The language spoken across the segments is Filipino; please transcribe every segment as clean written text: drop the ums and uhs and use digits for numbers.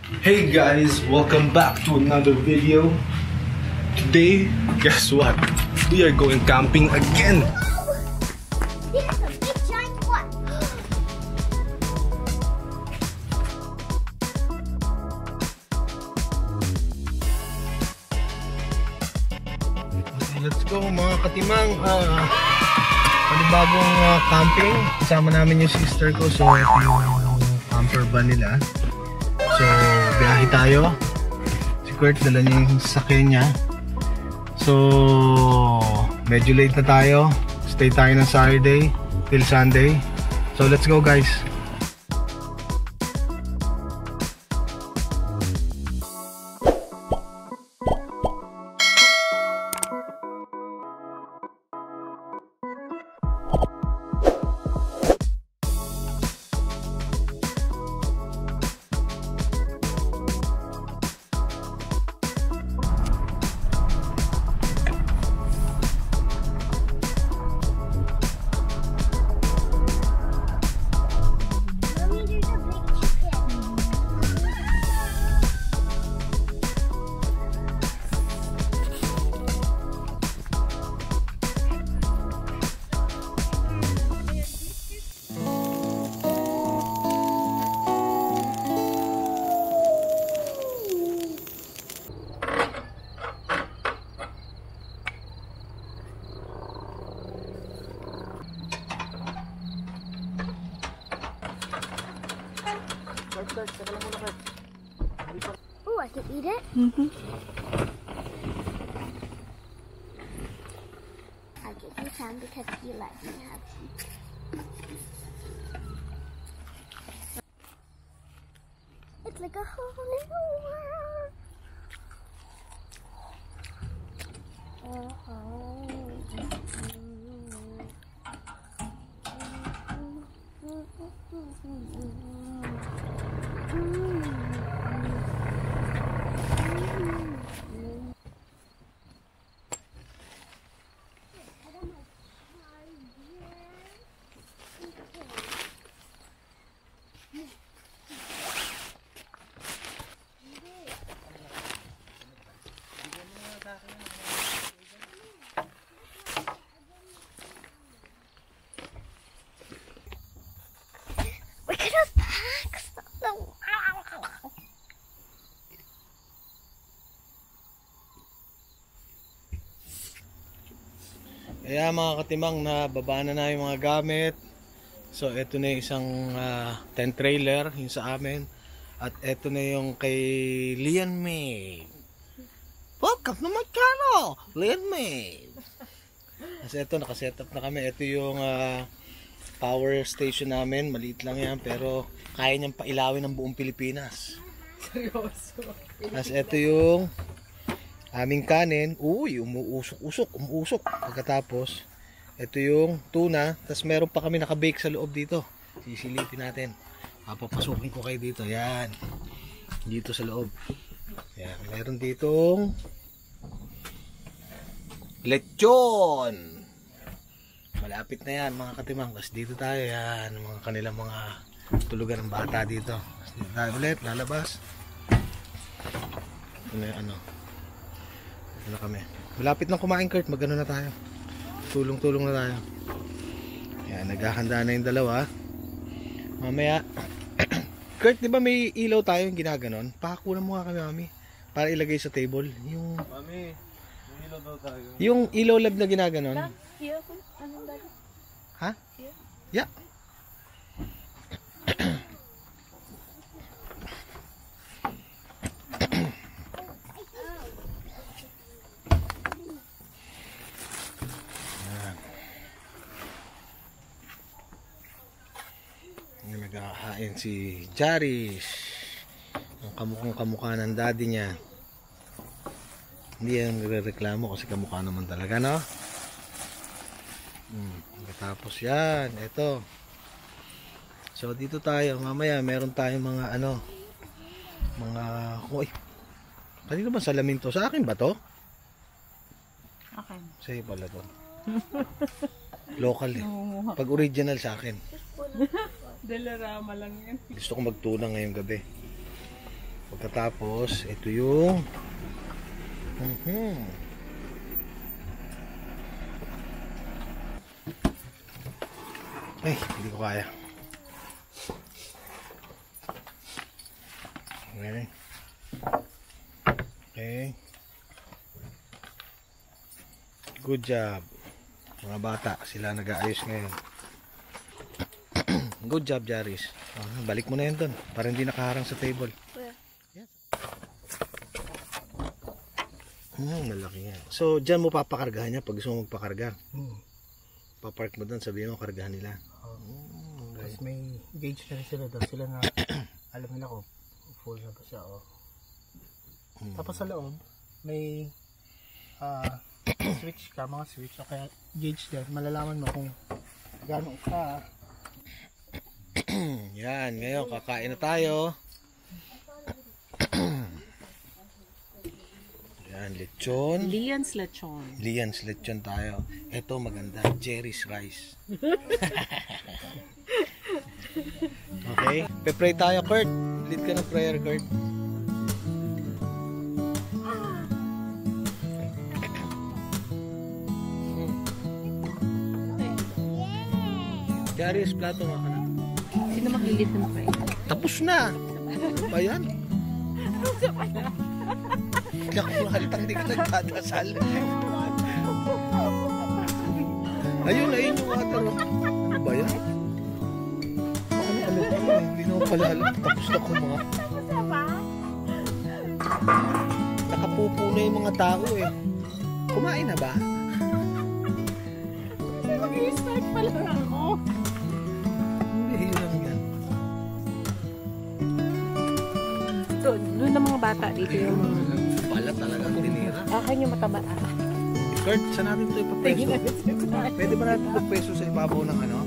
Hey guys, welcome back to another video. Today, guess what? We are going camping again. Here's a big giant one. Okay, let's go mga katimang. Panibagong camping. Kasama namin yung sister ko. So, ito yung camper van nila. So, biyahe tayo. Si Kurt, dala niya yung sasakyan niya. So, medyo late na tayo. Stay tayo ng Saturday till Sunday. So, let's go guys. Oh, I can eat it? I'll give you some because you let me have some. It's like a whole new world. We could have packed the Kaya mga katimang, na baba na namin mga gamit. So ito na yung isang tent trailer yung sa amin. At ito na yung kay Lian May. Welcome to my channel, Lian May. Kasi ito, nakasetup na kami. Ito yung power station namin. Maliit lang yan pero kaya niyang pailawin ng buong Pilipinas. Seryoso. Tapos ito yung aming kanin. Uy, umuusok. Pagkatapos, ito yung tuna. Tapos meron pa kami nakabake sa loob dito. Sisilipin natin. Papapasukin ko kayo dito. Yan. Dito sa loob. Yan. Meron ditong lechon. Malapit na yan mga katimang. Tapos dito tayo. Yan. Mga kanilang mga tulugan ng bata dito. Tapos dito tayo ulit. Lalabas. Ito na yung ano. Ito na kami. Malapit na kumain, Kurt. Magano na tayo. Tulong-tulong na tayo. Yan. Naghahanda na yung dalawa. Mamaya. Kurt, di ba may ilaw tayo yung ginaganon? Pakakunan mo nga kami, mami. Para ilagay sa table. Yung... Mami, may ilaw daw tayo. Yung ilaw lab na ginaganon. Here, anong dali? Ha? Yeah. Naghahain si Jaris. Ang kamukhang kamukha ng daddy niya. Hindi yan nagrereklamo kasi kamukha naman talaga, no? Tapos yan, ito. So dito tayo, mamaya meron tayong mga ano, mga, uy, kanino ba salamin to? Sa akin ba to? Akin. Sa'yo pala to. Local eh. Pag original sa akin. Delarama lang yan. Gusto ko magtuna ngayong gabi. Pagkatapos, ito yung ay, hindi ko kaya. Okay. Okay. Good job. Mga bata, sila nag-aayos ngayon. Good job, Jaris. Balik mo na yun doon para hindi nakaharang sa table. Yes. Malaki yan. So, dyan mo papakargahan niya pag gusto mo magpakarga. Papark mo doon, sabihin mo, kargahan nila. Okay. Tapos may gauge na rin sila doon. Sila na, alam nila ko, full na ba siya. Oh. Tapos sa loob, may switch ka, mga switch. O kaya gauge din. Malalaman mo kung gano'n ka. Yan, ngayon kakain na tayo. Yan, lechon. Lian's lechon. Lian's lechon tayo. Ito maganda, Jerry's rice. Okay, pe-pray tayo, Kurt. Lead ka ng prayer, Kurt. Jerry's plato nga ka na. Sino maglilid ng prayer? Tapos na. Ano ba yan? Nakuhaltang di ka nagdadasal. Ayun yung water. Ano ba yan? Ano ulit mo? Hindi na pala alam. Tapos na ko mga. Nakapupo na yung mga tao eh. Kumain na ba? Mag-i-start pa lang ako. Hindi lang yan. So, doon ng mga bata dito yung mga... Pala talagang tinira. Akin yung mataba. Kurt, saan natin ito ipapreso? Pwede ba natin ito preso sa ibabaw ng ano?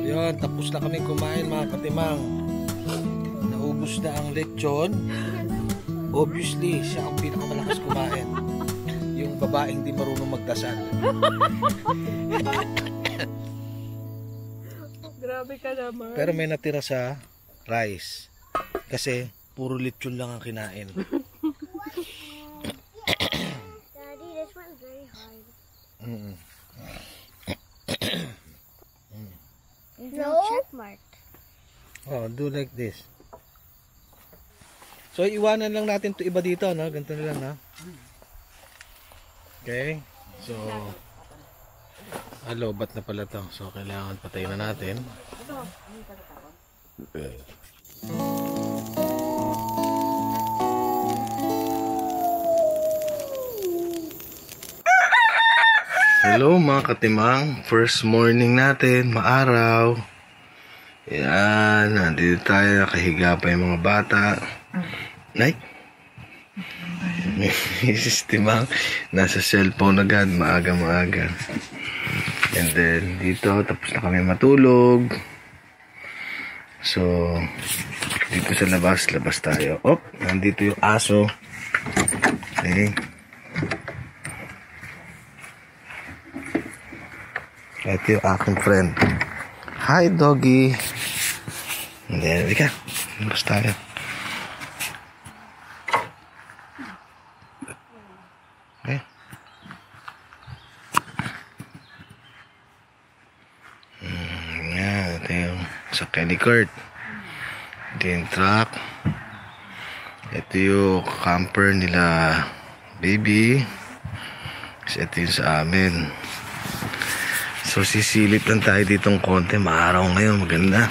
Yun, tapos na kami kumain mga katimang. Naubos na ang lechon. Obviously, siya ang pinakamalakas kumain. Yung babaeng di marunong magdasal. Grabe ka naman. Pero may natira sa rice. Kasi puro lechon lang ang kinain. Daddy, this one's very hard. There's no check mark. Oh, do like this. So, iwanan lang natin to iba dito, no? Ganito na lang, no? Okay. So, lobat na pala to. So, kailangan patayin na natin. Hello mga katimang, first morning natin, maaraw. Yan, nandito tayo, nakahiga pa yung mga bata. Nay? Mrs. Timang, nasa cellphone agad, maaga. And then, dito, tapos na kami matulog. So, dito sa labas tayo. Oh, nandito yung aso. Okay. Ito yung aking friend. Hi, doggy. And then, halika. Labas tayo. Okay. Yan. Ito yung sakyan ni Kurt. Ito yung truck. Ito yung camper nila baby. Kasi ito yung sa amin. So sisilip lang tayo ditong konti. Maaraw ngayon, maganda.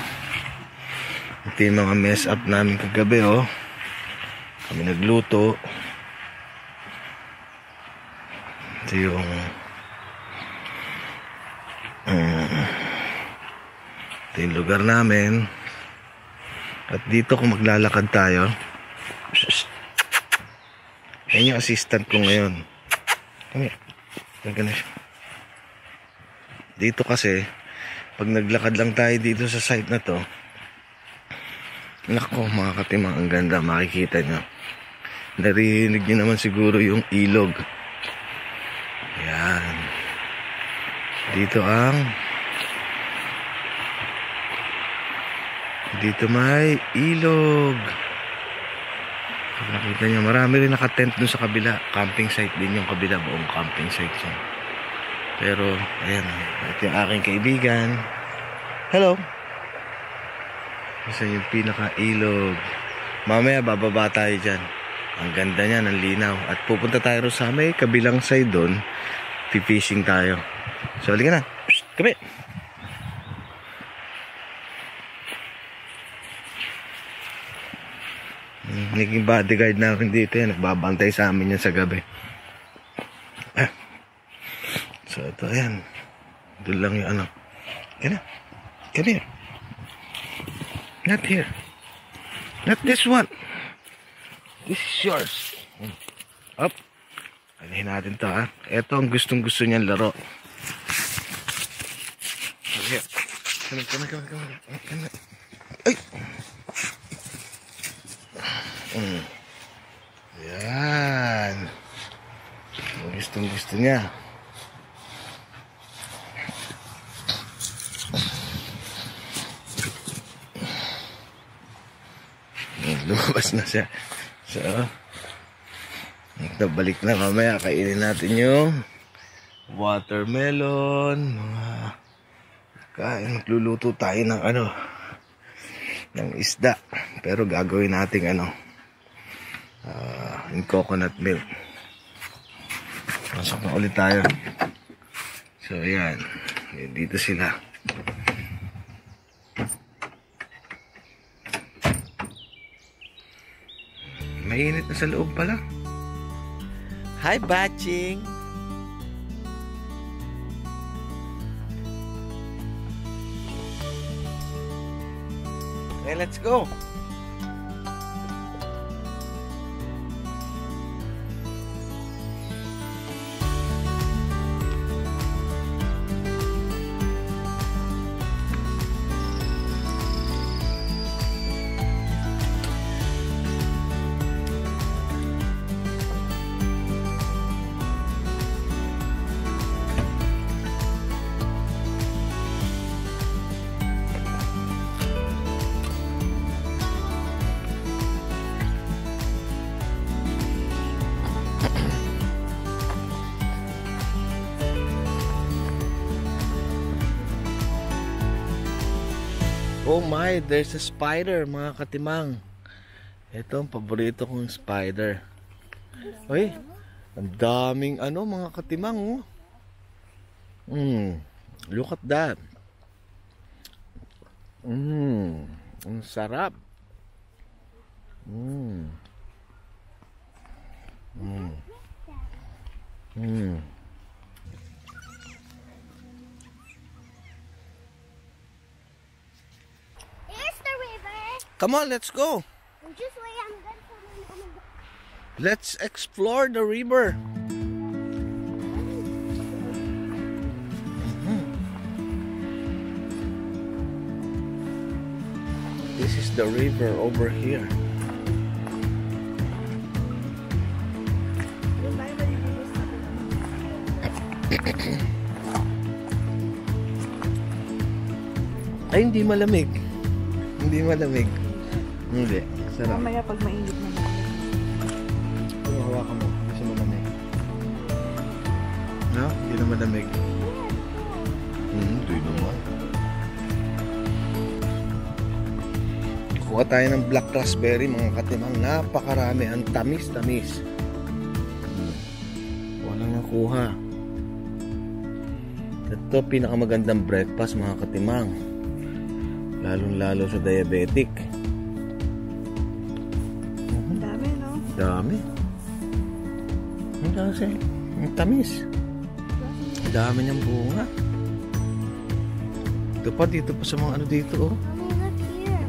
Ito yung mga mess up namin kagabi, oh. Kami nagluto. Ito yung ito yung lugar namin. At dito kung maglalakad tayo, ayun yung assistant ko ngayon. Kami, ganun siya. Dito kasi, pag naglakad lang tayo dito sa site na to, nako mga katimang, ang ganda, makikita nyo. Narinig nyo naman siguro yung ilog. Ayan. Dito may ilog. Nakita nyo, marami rin nakatent dun sa kabila. Camping site din yung kabila, buong camping site yun. Pero, ayan, ito yung aking kaibigan. Hello. Isa yung pinaka-ilog. Mamaya, bababa tayo dyan. Ang ganda niya, ang linaw. At pupunta tayo sa may kabilang side doon. Fishing tayo. So, halika na. Psst, kami. Naging bodyguard namin dito yan. Nagbabantay sa amin yan sa gabi. So ito, ayan. Doon lang yung ano. Come here. Not here. Not this one. This is yours. Up. Alihin natin to, ha. Ito ang gustong gusto niyan laro. Here. Come. Ay! Yan. Gustong gusto niya. Lumabas na siya. So, balik na. Mamaya kainin natin yung watermelon. Magluluto tayo ng ano, ng isda. Pero gagawin natin ano, in coconut milk. Pasok na ulit tayo. So ayan, dito sila. Mainit na sa loob pala. Hi, Batching! Okay, let's go! Oh my, there's a spider, mga katimang. Ito ang paborito kong spider. Uy, ang daming ano, mga katimang. Look at that. Ang sarap. Come on, let's go. Just wait, I'm gonna Let's explore the river. This is the river over here. Ay, hindi malamig. Hindi malamig. Hindi. Sarap. Mamaya pag mainit na naman. Kung hawakan mo, hindi siya malamig. No? Hindi na malamig. Hindi naman. Kuha tayo ng black raspberry, mga katimang. Napakarami. Ang tamis-tamis. Walang nakuha. Ito pinakamagandang breakfast mga katimang. Lalong-lalo sa diabetic. Ang dami, no? Dami. Ang kasi, ang tamis. Ang dami niyang bunga. Ito pa, dito pa sa mga ano dito, oh. Mommy, look here.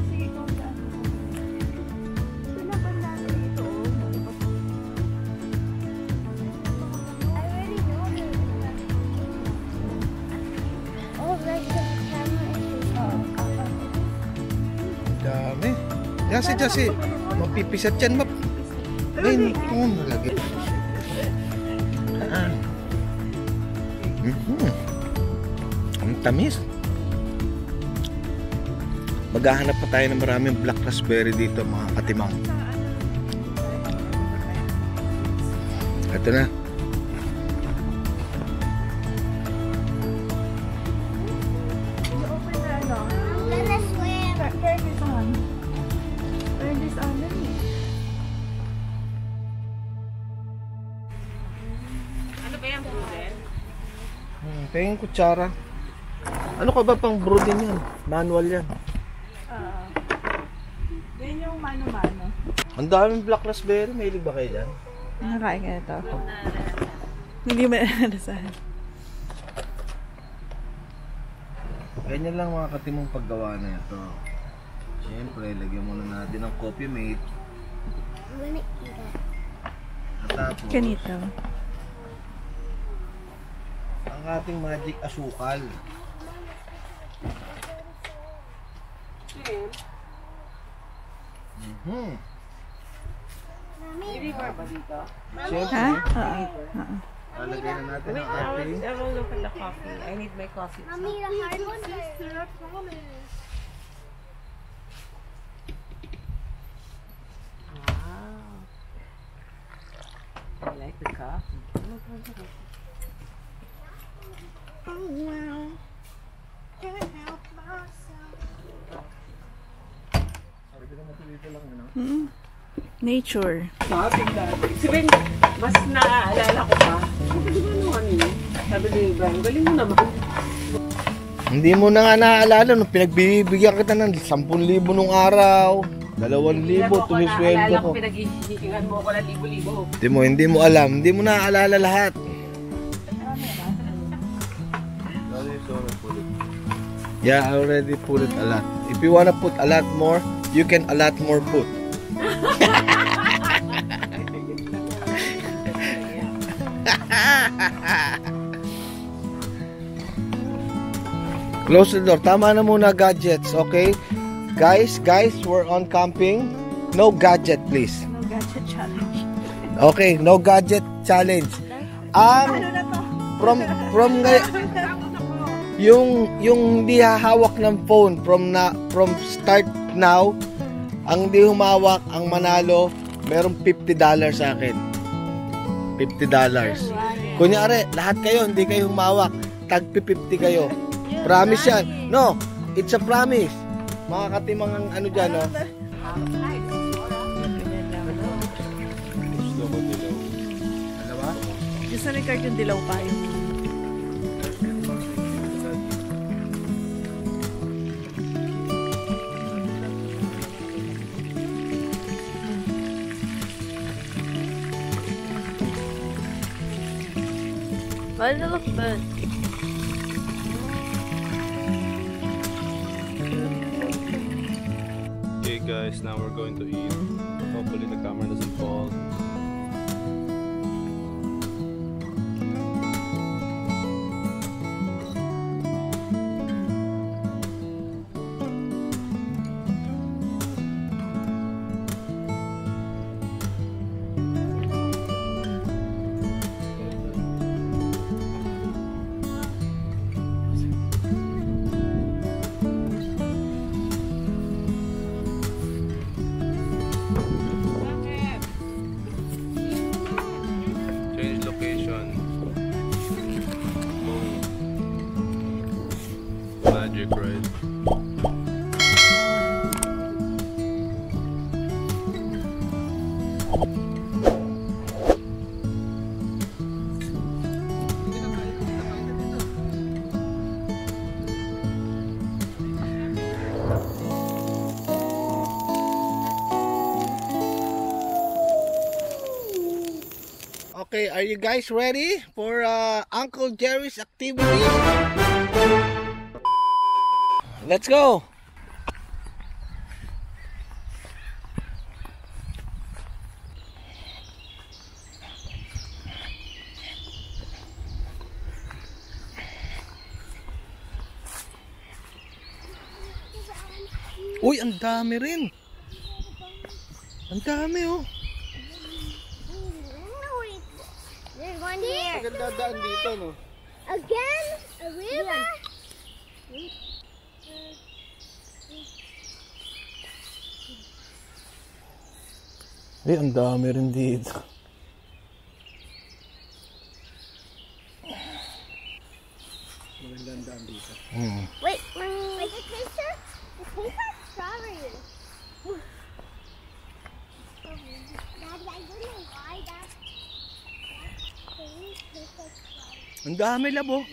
Sige, ikaw dyan. Pinapandami dito, oh. I already know this. Oh, like the camera is Ang dami. Jasi. Mapipisat yan, map. Ay, nalagay. Ang tamis. Maghahanap pa tayo ng maraming black raspberry dito mga katimang. Ito na. Open na, ano? I'm gonna swim. Turn this on. Turn this on, dali. Tingin kutsara. Ano ka ba pang brew din yan? Manual yan. Yan yung mano-mano. Ang daming black raspberry. Mahilig ba kayo dyan? Nakakain ka na ito. Hindi mo nalasahan. Ganyan lang mga katimong paggawa na ito. Siyempre, lagyan muna natin ng coffee mate. I'm gonna eat it. At tapos, Ganito. ang ating magic asukal. Mommy, Siyempre, Ha? Oo. lalagay na natin ang ating I will look at the coffee. I need my coffee. Mommy, the hard ones are... Wow. I like the coffee. Oh, wow. Can't help myself. Nature. Coffee dati. Sabi, mas naaalala ko pa. Sabi, di ba nung ano yun? Sabi ni Ibrahim, galing mo naman. Hindi mo na nga naaalala nung pinagbibigyan kita ng 10,000 nung araw, 2,000 tumisweldo ko. Pinag-ihihingan mo ko na libo-libo. Hindi mo alam, hindi mo naaalala lahat. Yeah, I already put it a lot. If you wanna put a lot more, you can a lot more put. Close the door. Tama na muna gadgets, okay? Guys, we're on camping. No gadget, please. No gadget challenge. Okay, no gadget challenge. From yung hindi hahawak ng phone from start now, ang di humawak, ang manalo, merong $50 sa akin. $50. Kunyari, lahat kayo, hindi kayo humawak, tag-50 kayo. Promise yan. No, it's a promise. Mga katimang ano dyan, no? Dalawa? Gusto ni Card yung dilaw pa yung... Why does it look good? Okay guys, now we're going to eat. Hopefully the camera doesn't fall. Change location. Boom. Magic, right? Okay, are you guys ready for Uncle Jerry's activity? Let's go! Uy, ang dami rin. Ang dami oh. There's one here. Dadaan dito, no? Again? A river? Uy, ang dami rin dito. Magandang daan dito. Wait, wait, it tastes like strawberry. Daddy, I don't know why that thing tastes like strawberry. Ang dami labo.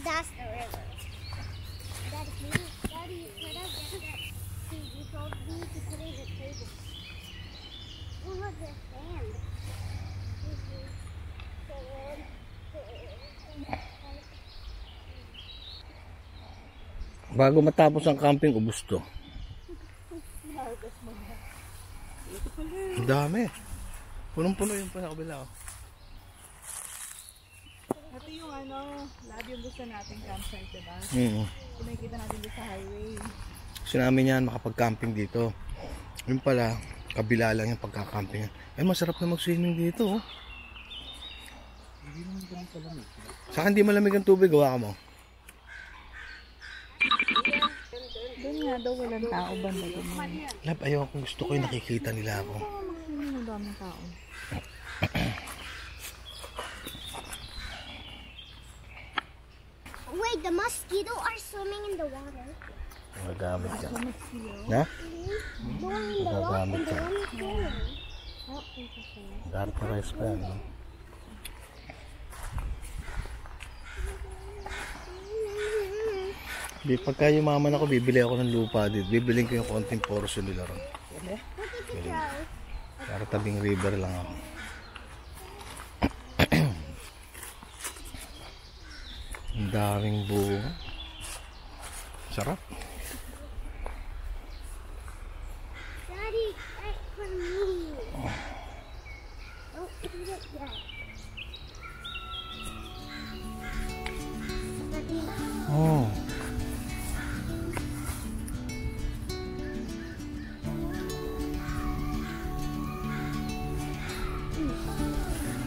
That's the river. Daddy, Daddy, could I get that? You told me to put it in the table. Oh, look, there's sand. Bago matapos ang camping, ubos to. Ang dami. Punong-puno yung pinakabila. Ito yung lab yung gusto nating campsite, diba? Nakikita natin dito sa highway. Gusto namin yan makapag-camping dito. Yun pala, kabila lang yung pagka-camping. Ay, masarap na mag-swimming dito. Oh. Saka hindi malamig ang tubig, gawa ka mo. Doon nga daw walang tao banda doon. Lab, ayaw kung gusto ko yung nakikita nila ako. Ang daming tao. Wait, the mosquito are swimming in the water. Magagamit ka. Na? Going in the water and Magagamit the ka. one is swimming. Garterize pa yan. No? Pagka yumaman ako, bibili ako ng lupa dito. Bibiling ko yung konting portion nila ron. Para tabing river lang ako. Ang daming bunga. Sarap. Daddy, wait for me. Don't eat it yet. Daddy, Oh.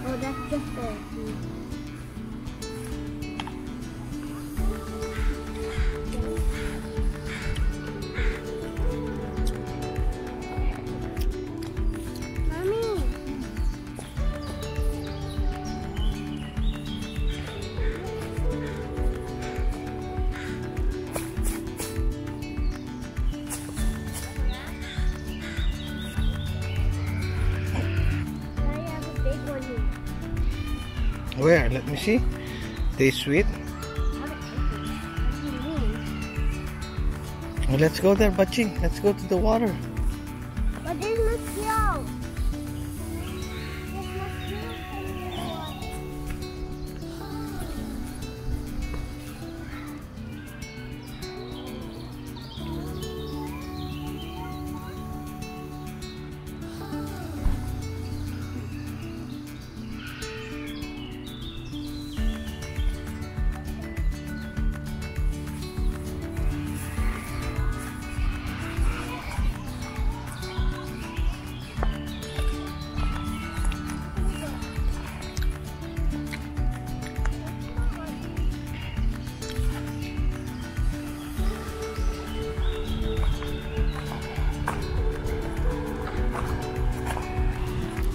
oh, that's just the Mommy. I have a big one here. Where? Let me see. Tastes sweet. Well, let's go there, Baching. Let's go to the water. But there's mosquitoes. There's mosquitoes in the water.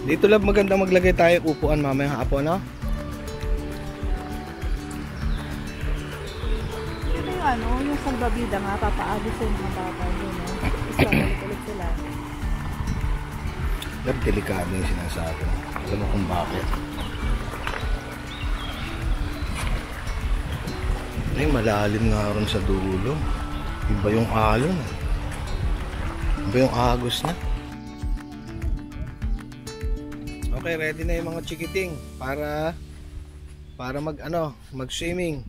Dito lang maganda maglagay tayo upuan mamaya hapon, no? Ito yung yung salbabida nga, papaagos yung mga bata doon, no? Tapos babalik ulit sila. Lab, delikado yung sinasabi. Alam mo kung bakit. Ay, malalim nga ron sa dulo. Iba yung alon. Iba yung agos na. Okay, ready na yung mga chikiting para mag-swimming.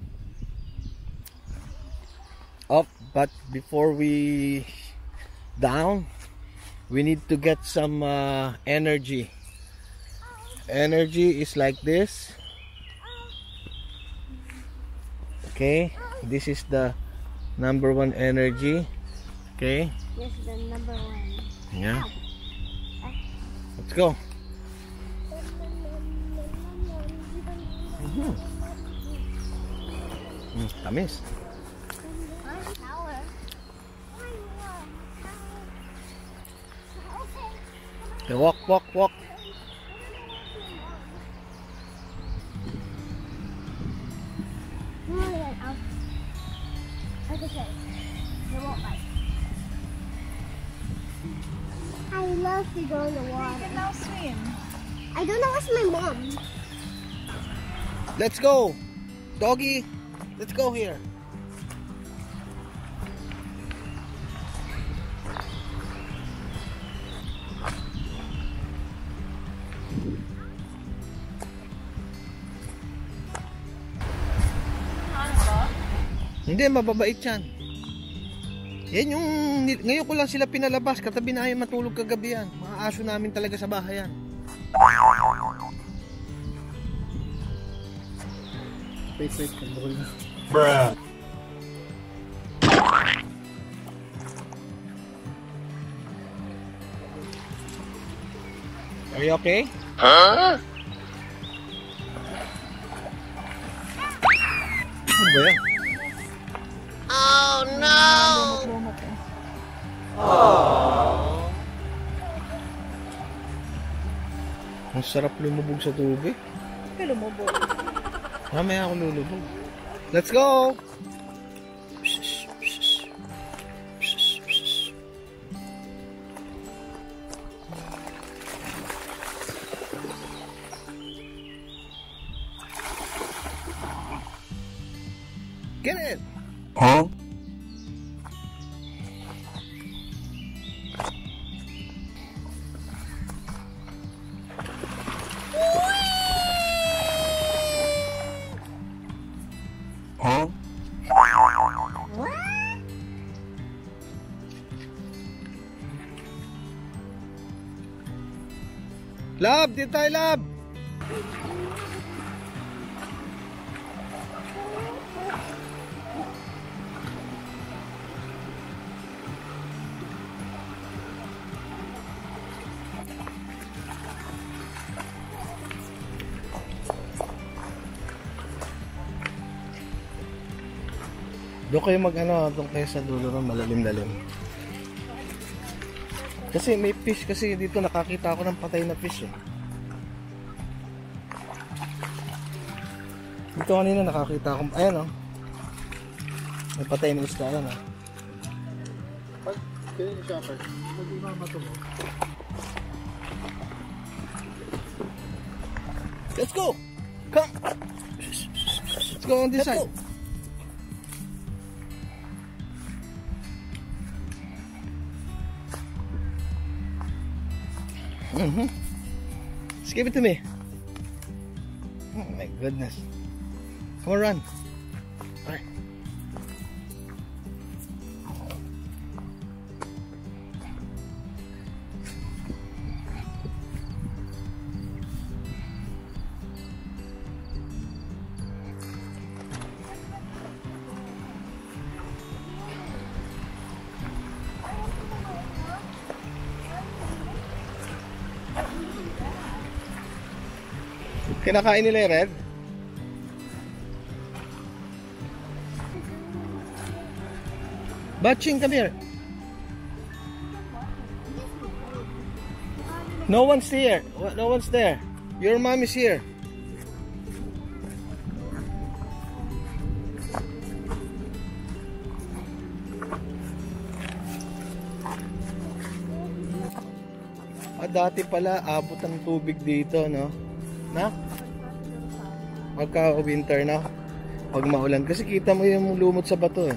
Up, but before we down, we need to get some energy. Energy is like this. Okay, this is the number 1 energy. Okay. This is the number 1. Yeah. Let's go. Tamis. Power. Okay, walk. I love to go in the You water. can now swim. I don't know what's my mom. Let's go, doggy. Let's go here. Hindi, mababait yan. Yan yung, ngayon ko lang sila pinalabas. Katabi na ayaw matulog kagabi yan. Mga aso namin talaga sa bahay yan. Wait, kabukol na. Bruh. Are you okay? Huh? Ano ba yan? Lumot eh. Ang sarap lumubog sa tubig. Kaya lumubog. Mamaya ako lulubog. Let's go! Get it! Huh? Huh? Lab! Dito tayo, Lab! Doon kayo doon kayo sa dulo ng malalim-lalim. Kasi may fish kasi dito, nakakita ako ng patay na fish eh. Dito kanina nakakita ako, ayan oh. May patay na isda, ayan oh. Kaya yung shopper, hindi na matulog. Let's go! Come! Let's go on this side. Just give it to me. Oh my goodness. Come on, run. All right. Kinakain nila yung red? Batching, come here. No one's here. No one's there. Your mom is here. Dati pala abot ang tubig dito, no? Na? Pagka winter na, pag maulan, kasi kita mo yung lumot sa bato eh.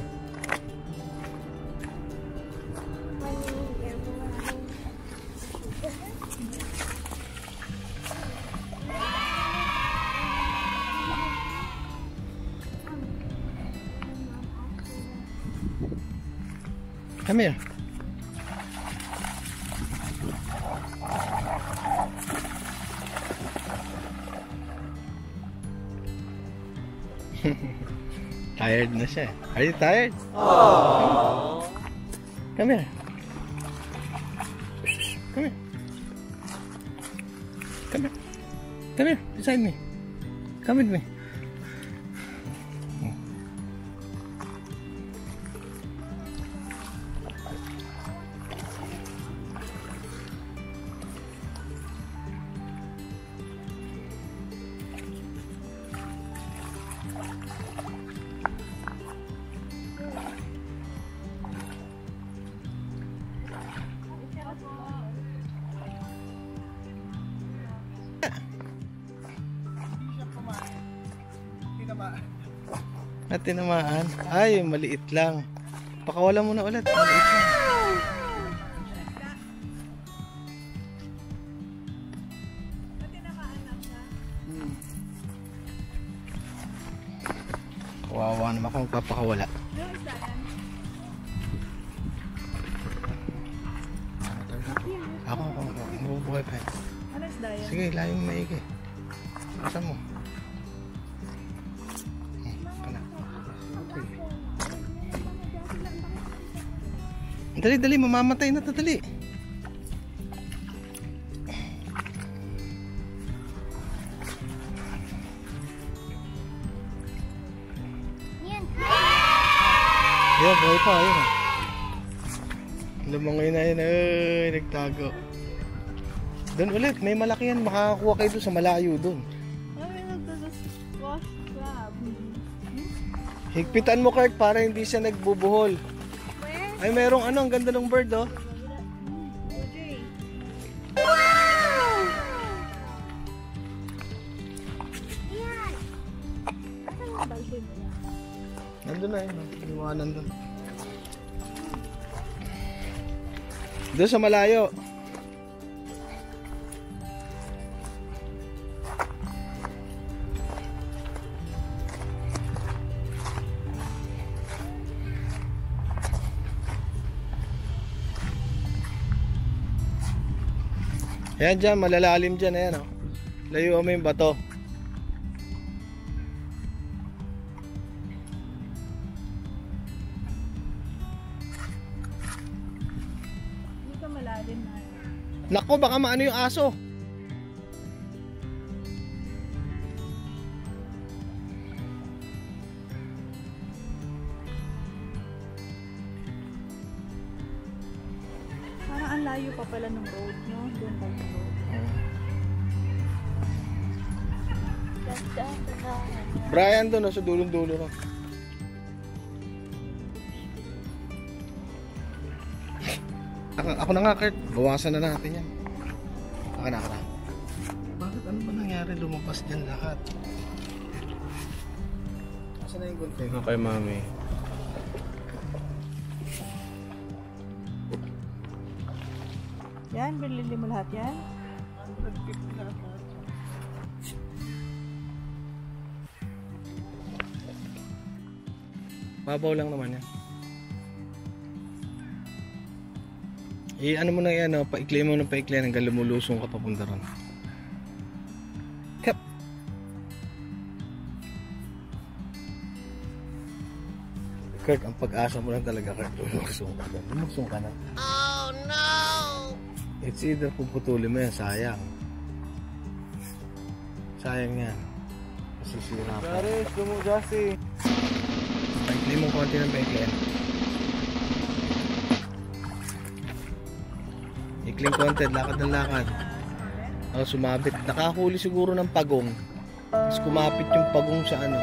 Come here. Tired na siya. Are you tired? Aww. Come here. Come here. Come here. Come here. Beside me. Come with me. At tinamaan. Ay, maliit lang. Pakawala mo na ulit. Maliit lang. Kawawa naman kung magpapakawala. Ako. Mabubuhay pa. Ano isda yan? Sige, layong maigi. Basta mo. Dali, mamamatay na to, dali. Yan, buhay pa, yun. Lumangoy na yun, ay, nagtago. Doon ulit, may malaki yan, makakakuha kayo doon sa malayo doon. Ay, nagtatas-wash crab. Higpitan mo, Kurt, para hindi siya nagbubuhol. Ay, merong ano, ang ganda ng bird, oh. OJ. Nandun na yun, iwanan doon. Doon sa malayo. Ayan dyan, malalalim dyan, ayan, oh. Layuan mo yung bato. Hindi ka malalim na. Nako, baka maano yung aso. Parang ang layo pa pala ng road, no? Doon pa yung road. Brian doon, oh, sa dulong-dulo, no? Ako na nga, Kurt. Bawasan na natin yan. Ako na. Bakit ano ba nangyari? Lumabas dyan lahat. Asan na yung gunting? Tingnan kay mami. Yan, binili mo lahat yan? Babaw lang naman yan. Ano mo na yan, oh, paikli mo ng paikli hanggang lumulusong ka papunta ron. Kap! Kurt, ang pag-asa mo lang talaga, Kurt. Lumusong ka na. Lumusong ka na. Oh no! It's either puputulin mo yan, sayang. Sayang yan. Masisira pa. Garis, lumugasi. Paikli mo konti ng paikli. Ikling konti, lakad ng lakad. Oh, sumabit. Nakahuli siguro ng pagong. Tapos kumapit yung pagong sa ano.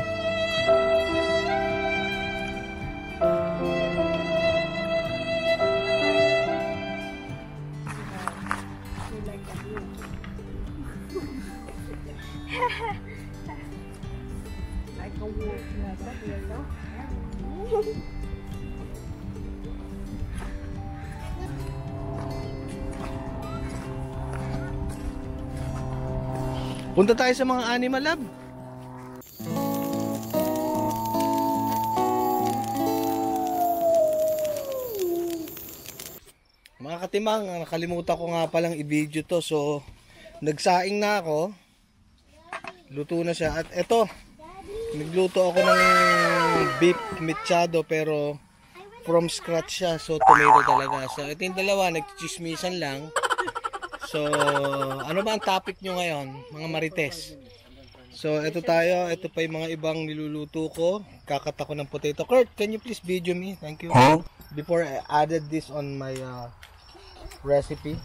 Like a wolf. Punta tayo sa mga animal lab. katimang, nakalimutan ko nga palang i-video to. So, nagsaing na ako. Luto na siya. At eto, nagluto ako ng beef mechado pero from scratch siya. So, tomato talaga. So, ito yung dalawa, nagchismisan lang. So, ano ba ang topic nyo ngayon, mga marites? So, ito tayo. Ito pa yung mga ibang niluluto ko. Kakat ako ng potato. Kurt, can you please video me? Thank you. Before I added this on my recipe.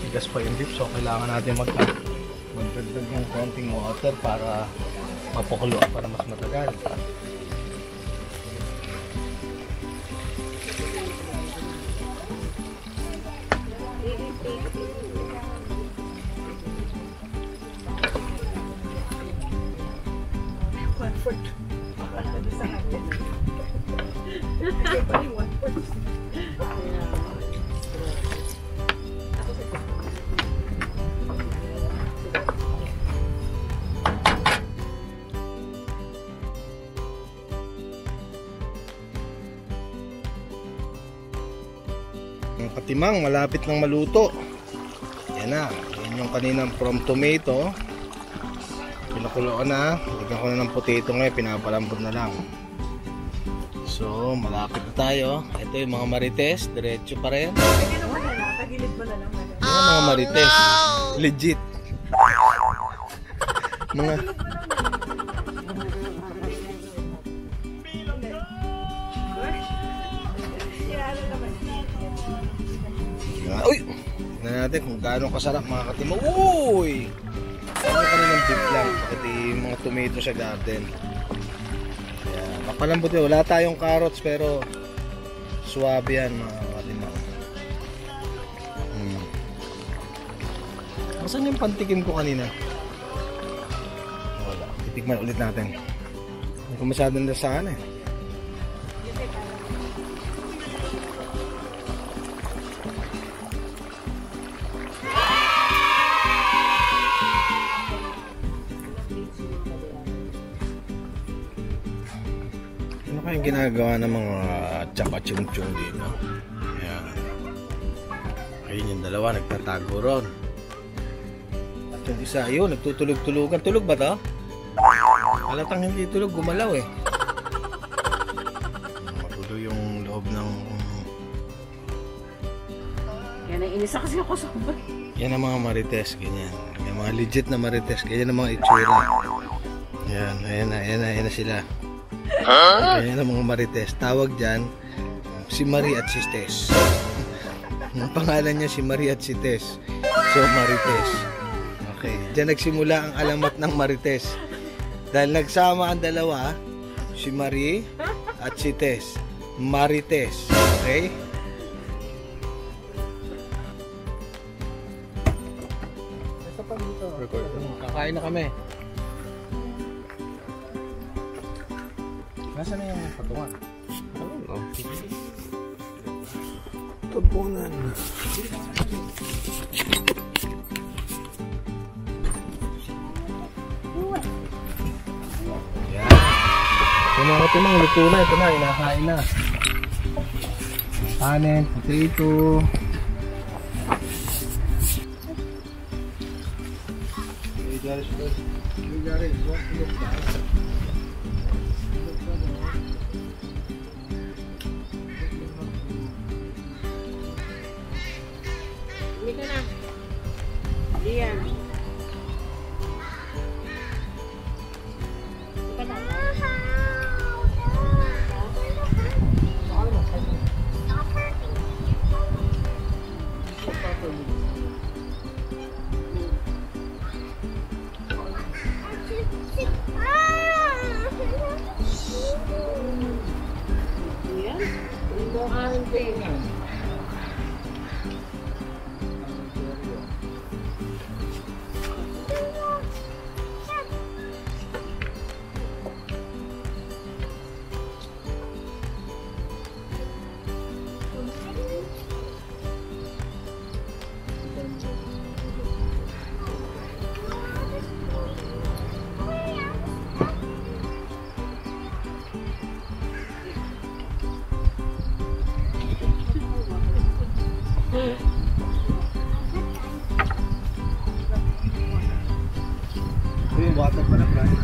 Tigas pa yung beef, so kailangan natin magdagdag ng konting water para mapakulo para mas matagal. Ang katimang malapit ng maluto. Yan na. Yan yung kaninang from tomato. Pinakulo ko na. Lagyan ko na ng potato ngayon. Pinapalambot na lang. So malapit na tayo. Ito yung mga marites. Diretso pa rin. Tagilid mo na lang. Yan mga marites. Legit. Mga uy! Tignan natin kung gaano kasarap mga katimo. Uy! Ano kaninang beef lang. Pati yung mga tomato sa garden. Kaya mapalambot yun. Wala tayong carrots pero suwabe yan mga katimo. Saan yung pantikim ko kanina? Wala. Titikman ulit natin. Hindi ko masyadong lasahan eh. Ano kayang ginagawa ng mga tsaka-chung-chung dito? Ayan. Ayun yung dalawa, nagtatago ron. At yung isa, ayun, nagtutulog-tulugan. Tulog ba to? Halatang hindi tulog, gumalaw eh. Magulo yung loob ng... Yan, naiinis kasi ako sobrang. Yan ang mga marites, ganyan. Yung mga legit na marites, ganyan ang mga itsura. Yan, ayan na sila. Ganyan ang mga marites. Tawag dyan, si Marie at si Tess. Ang pangalan niya si Marie at si Tess. So, marites. Okay, dyan nagsimula ang alamat ng marites. Dahil nagsama ang dalawa, si Marie at si Tess. Marites. Okay? Kakain na kami. Nasaan na yung patungan? Tabunan. Yan. Ito mga katimang, luto na. Ito na, inakain na. Kanin, potato. Iyan. Iyan. Ang tenga. Yung water pa na brand.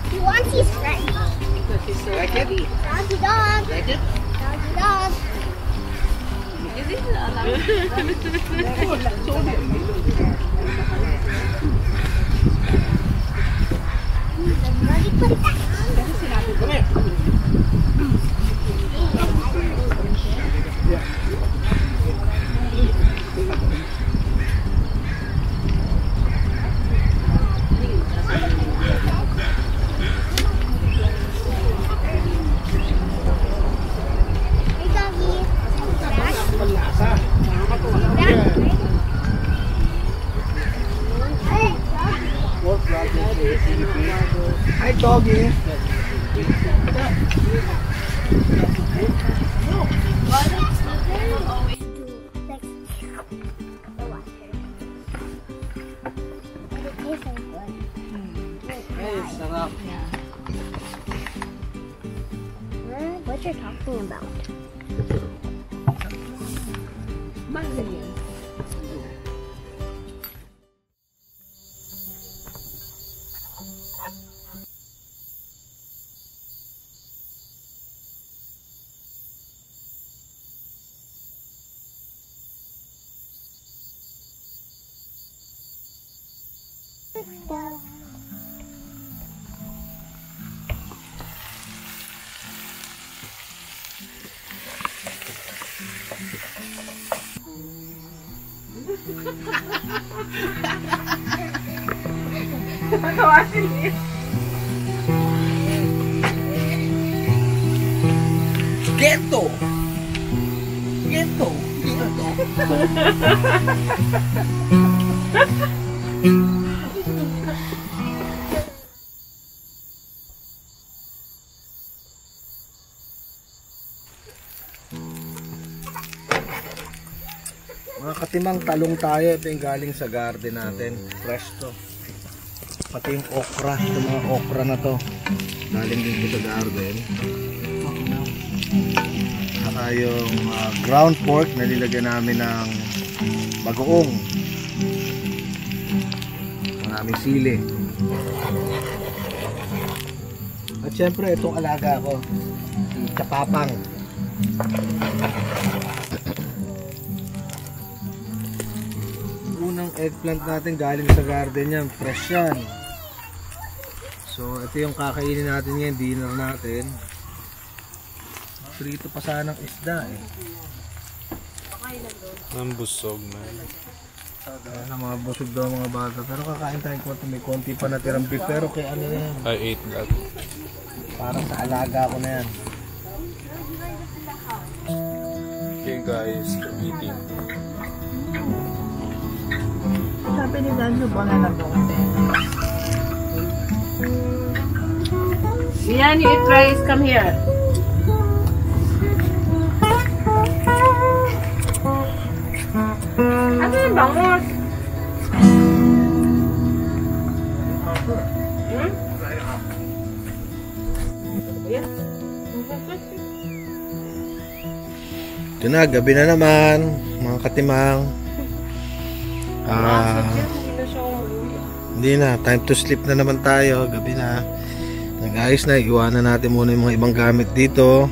He wants his friend. Because he's so heavy. Doggy dog. Like it? Doggy dog. Is it allowed? Doggy put it back. Hey, doggy. Back. Back. Hey, doggy. Hi, doggy. What you're talking about? Ghetto! Ghetto! Mga katimang talong tayo. Ito yung galing sa garden natin. Fresh to. Pati yung okra. Ito mga okra na to. Galing din sa garden. Saka yung ground pork na nilagyan namin ng bagoong. Maraming sili. At syempre itong alaga ko, si Chapapang. Unang eggplant natin galing sa garden yan, fresh yan. So ito yung kakainin natin ngayon, dinner natin. Prito pa sanang isda eh. Ang busog na. Kaya mga busog daw mga bata. Pero kakain tayo konti, may konti pa natirang beef. Pero kay ano yan, I ate that. parang sa alaga ko na yan. Okay guys, we're eating. Sabi ni Danjo, banana bote. Iyan, you eat rice, come here. Ano yung bangos? Hmm? Ayan. Ito na, gabi na naman, mga katimang. Hindi na, time to sleep na naman tayo. Gabi na. Nag-ayos na, iwanan natin muna yung mga ibang gamit dito.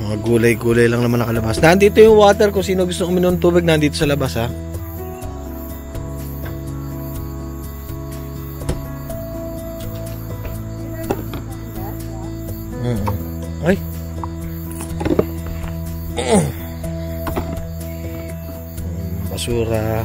Mga gulay-gulay lang naman nakalabas. Nandito yung water, kung sino gusto uminom ng tubig, nandito sa labas ha. Ay. Basura.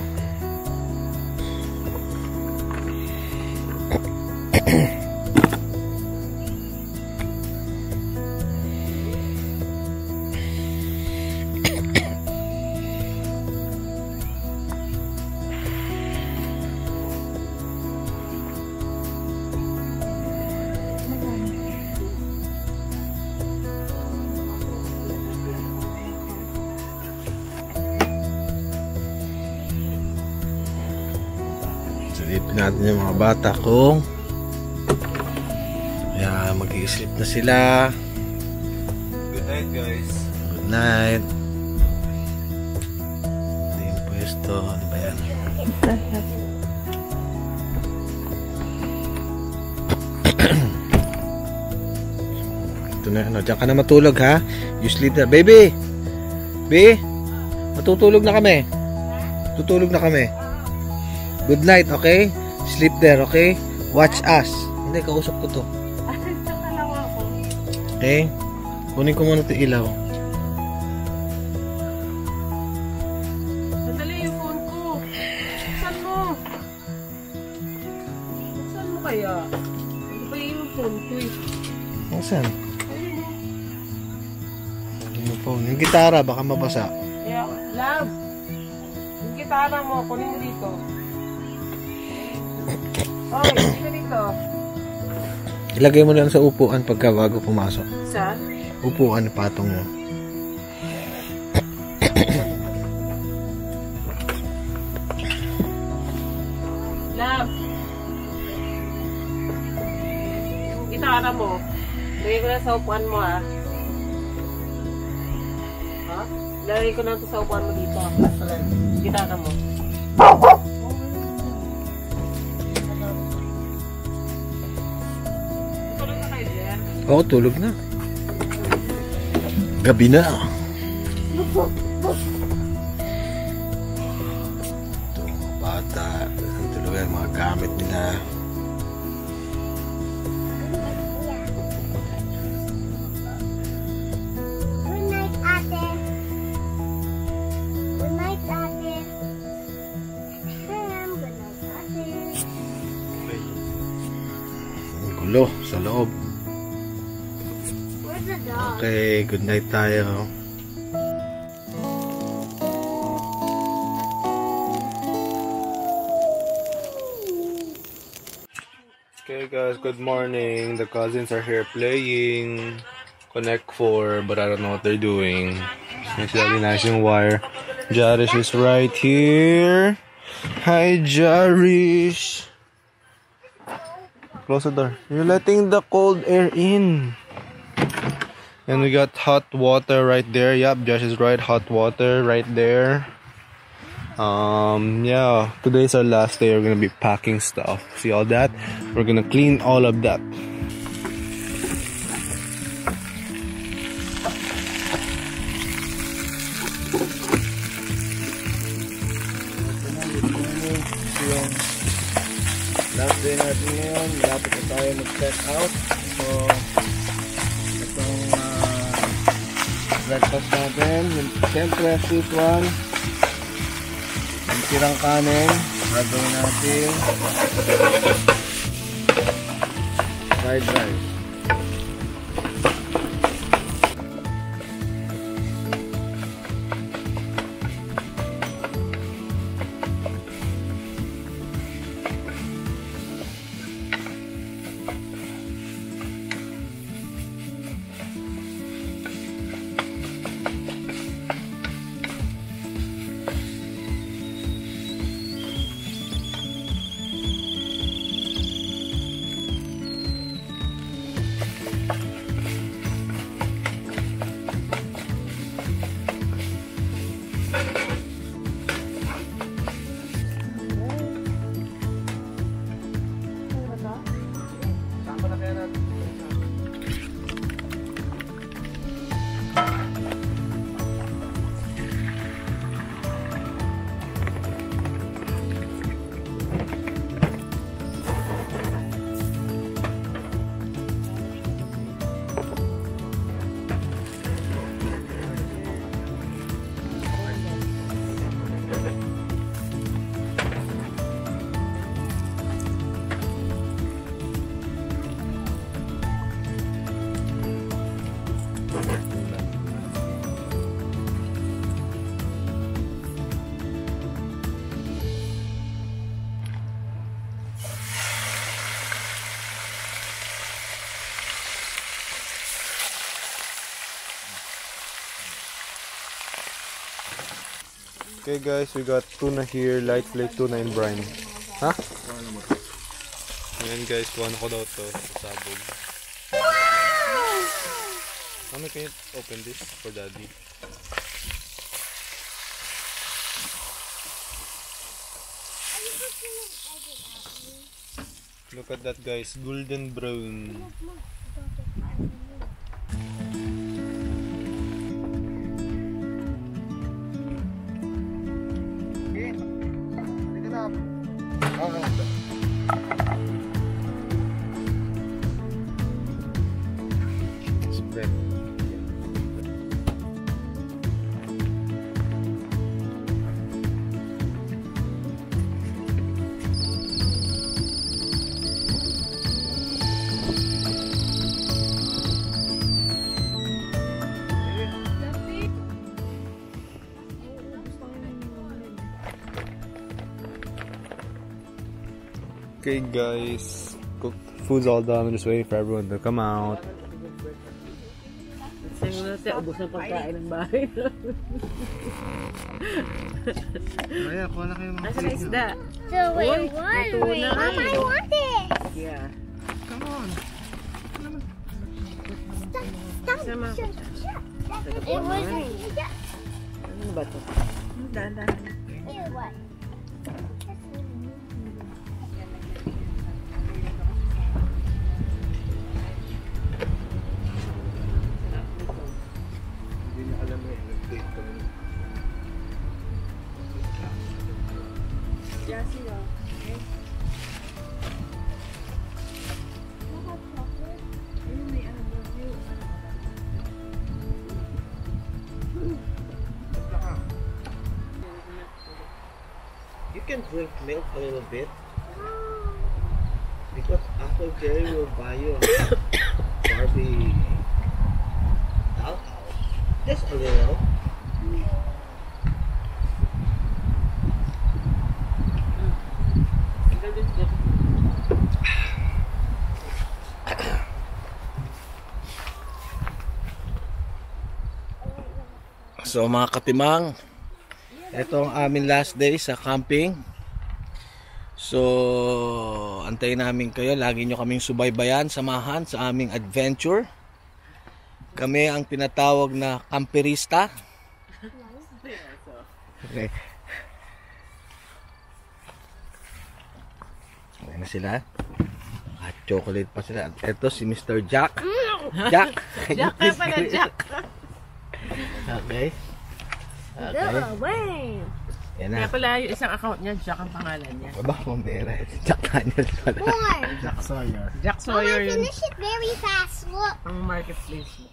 Silipin natin yung mga bata kung kaya mag-i-sleep na sila. Good night, guys. Good night. Ito yung pwesto. Ano ba yan? Ito na ano. Diyan ka na matulog ha. You sleep na. Baby! Baby! Matutulog na kami. Tutulog na kami. Good night, okay? Sleep there, okay? Watch us. Hindi, kausap ko to. Okay? Kunin ko muna ito ilaw. Sandali yung phone ko. Saan mo? Saan mo kaya? Ano ba yung phone ko eh? Saan? Yung phone. Yung gitara, baka mabasa. Yeah, love. Yung gitara mo, kunin mo dito. Okay, dito dito. Ilagay mo lang sa upuan pagka bago pumasok. Saan? Upuan, patong mo. Love. Yung gitara mo, lagay ko na sa upuan mo ah. Ha? Lagay ko na ito sa upuan mo dito. Gitara mo. Tulog na kayo dyan. Oo, tulog na. Gabi na. Ito, mga bata. Ang tulog yan, mga gamit nila. Good night, ate. Good night, ate. Good night, ate. Ang gulo sa loob. Where's the dog? Okay, good night tayo. Okay, guys, good morning. The cousins are here playing Connect 4, but I don't know what they're doing. It's really nice yung wire. Jarish is right here. Hi, Jarish. Close the door. You're letting the cold air in. And we got hot water right there. Yep, Josh is right. Hot water right there. Yeah, today's our last day. We're gonna be packing stuff. See all that? We're gonna clean all of that. Last day natin ngayon, malapit na tayo mag-check out. So, itong breakfast natin, yung siyempre sweet one, yung tirang kanin, gagawin natin fried rice. Okay guys, we got tuna here, light flake tuna in brine. Ha? Ayan guys, kuha ko daw to sa sabog. Mami, can you open this for daddy? Look at that guys, golden brown. Spread. Okay guys, food's all done. I'm just waiting for everyone to come out. Sa'yo na siya, ubos na pagkain ng bahay. Maya, kuha na kayo mga Asa na isda? So wait, what? tuna. Mom, I want it. Yeah. Come on. Sama. It was. Ano ba ito? Dahan-dahan. Ew, what? Hindi niya alam eh, nag-date kami. Jassy, oh. Ayun, may ano ba? You can drink milk a little bit. Because after Jerry will buy you a Barbie doll. Just a little. So mga katimang, ito ang aming last day sa camping. So antayin namin kayo, lagi nyo kaming subaybayan, samahan sa aming adventure. Kami ang tinatawag na camperista. Okay. Ayan na sila. At chocolate pa sila. Ito si Mr. Jack. Jack. Jack ka pala, Jack. Okay. Okay. Yan na. Kaya pala yung isang account niya, Jack ang pangalan niya. Aba, mamera. Jack Daniels pala. More. Jack Sawyer. Jack Mom, Sawyer I yun finished it very fast. Look. ang marketplace mo.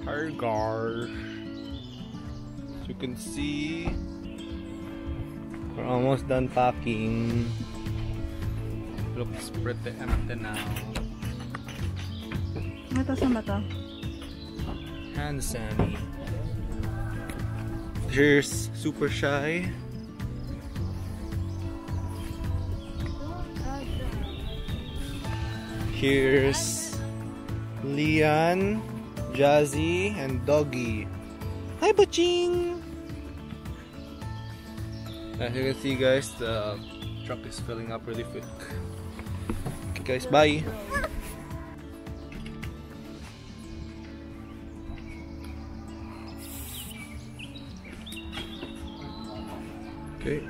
Hi guys. As you can see, we're almost done packing. Looks pretty empty now. Mata sa mata. And Sammy. Here's Super Shy. Here's Lian, Jazzy, and Doggy. Hi, Baching! As you can see, guys, the truck is filling up really quick. Okay, guys, bye! Okay.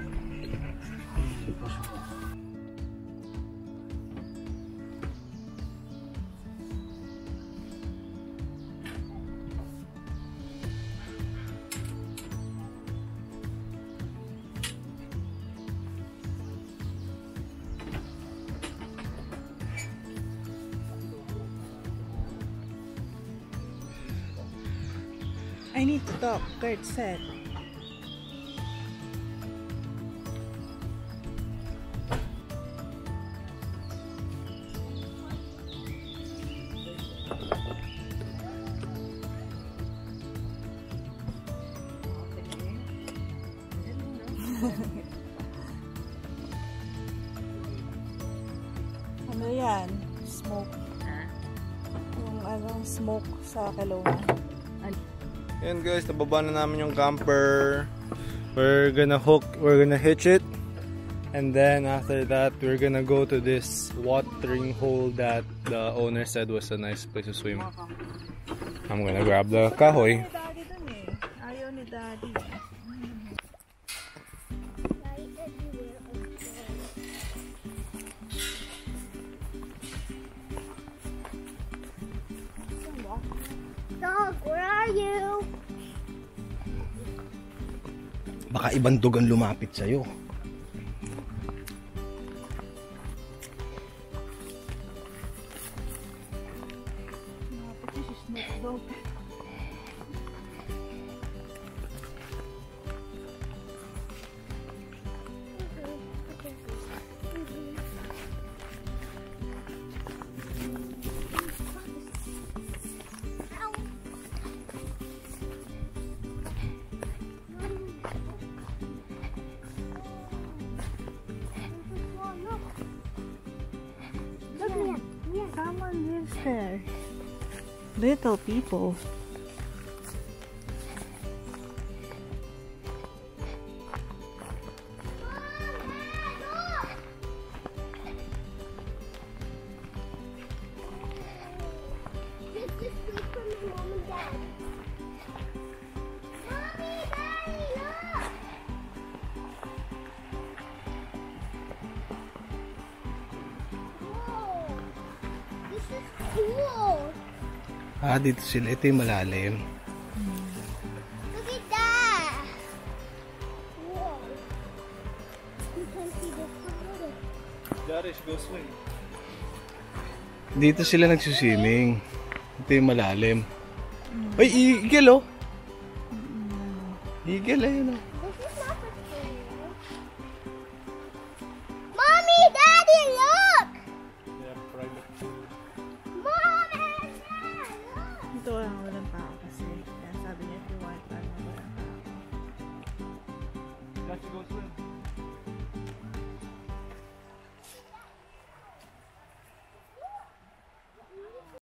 I need to talk. Kurt said. Ano yan? Smoke. Yung smoke sa Kelowna. Yan guys, nababa na namin yung camper. We're gonna hitch it. And then after that, we're gonna go to this watering hole that the owner said was a nice place to swim. I'm gonna grab the kahoy. Daddy dun eh. Ayaw ni Daddy. Dog, where are you? Baka ibang dog ang lumapit sa'yo. Someone lives there. Little people. This is sweet from my mom and dad. Mommy, Daddy, look! Whoa! This is cool! Dito sila. Ito yung malalim. Look at that! Whoa! You can see the water. Jarish, go swim. Dito sila nagsuswimming. Ito yung malalim. Ay, eagle oh! Eagle, ayun oh.